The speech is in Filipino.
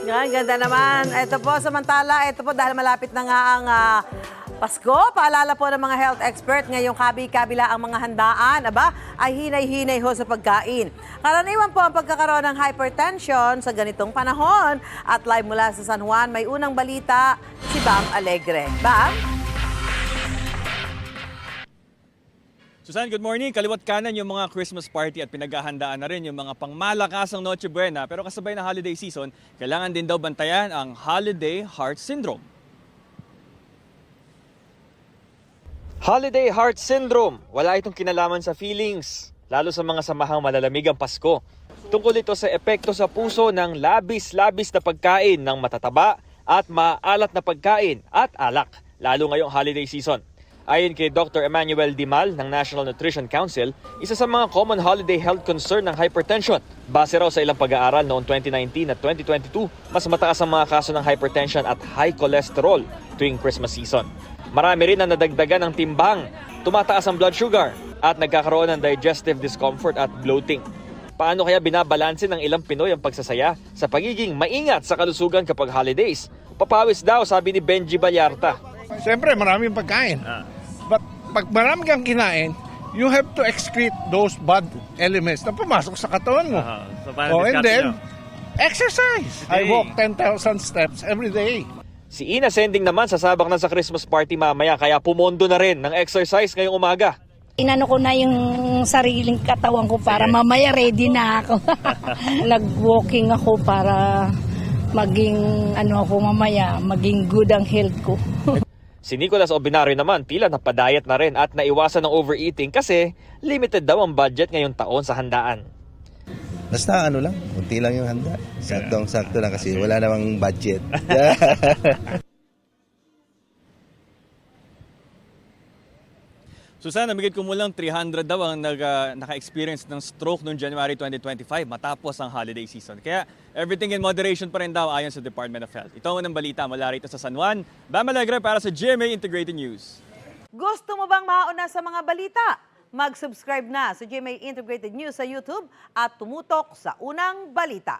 Yan, ganda naman. Ito po, samantala, ito po dahil malapit na nga ang Pasko, paalala po ng mga health expert, ngayong kabi-kabila ang mga handaan, ay hinay-hinay ho sa pagkain. Karaniwan po ang pagkakaroon ng hypertension sa ganitong panahon. At live mula sa San Juan, may unang balita si Bam Alegre. Bam? Susan, good morning. Kaliwat kanan yung mga Christmas party at pinaghahandaan na rin yung mga pangmalakasang Noche Buena. Pero kasabay ng holiday season, kailangan din daw bantayan ang Holiday Heart Syndrome. Holiday Heart Syndrome. Wala itong kinalaman sa feelings, lalo sa mga samahang malalamig ang Pasko. Tungkol ito sa epekto sa puso ng labis-labis na pagkain ng matataba at maalat na pagkain at alak, lalo ngayong holiday season. Ayon kay Dr. Emmanuel Dimal ng National Nutrition Council, isa sa mga common holiday health concern ng hypertension. Base raw sa ilang pag-aaral noong 2019 at 2022, mas mataas ang mga kaso ng hypertension at high cholesterol tuwing Christmas season. Marami rin ang nadagdagan ng timbang, tumataas ang blood sugar, at nagkakaroon ng digestive discomfort at bloating. Paano kaya binabalansin ng ilang Pinoy ang pagsasaya sa pagiging maingat sa kalusugan kapag holidays? Papawis daw, sabi ni Benji Ballarta. Siyempre, maraming pagkain. But pag marami kang kinain, you have to excrete those bad elements na pumasok sa katawan mo. And then, exercise. I walk 10,000 steps every day. Si Ina Sending naman sasabak na sa Christmas party mamaya kaya pumondo na rin ng exercise ngayong umaga. Inano ko na yung sariling katawan ko para mamaya ready na ako. Nag-walking ako para maging mamaya, maging good ang health ko. Si Nicolas Obinario naman tila napadayat na rin at naiwasan ng overeating kasi limited daw ang budget ngayong taon sa handaan. Basta lang, kunti lang yung handa. Saktong-sakto lang kasi wala namang budget. Susan, namigit kumulang 300 daw ang naka-experience ng stroke noong January 2025 matapos ang holiday season. Kaya everything in moderation pa rin daw ayon sa Department of Health. Ito ang unang balita mula rito sa San Juan. Bam Alegre para sa GMA Integrated News. Gusto mo bang mauna sa mga balita? Mag-subscribe na sa GMA Integrated News sa YouTube at tumutok sa unang balita.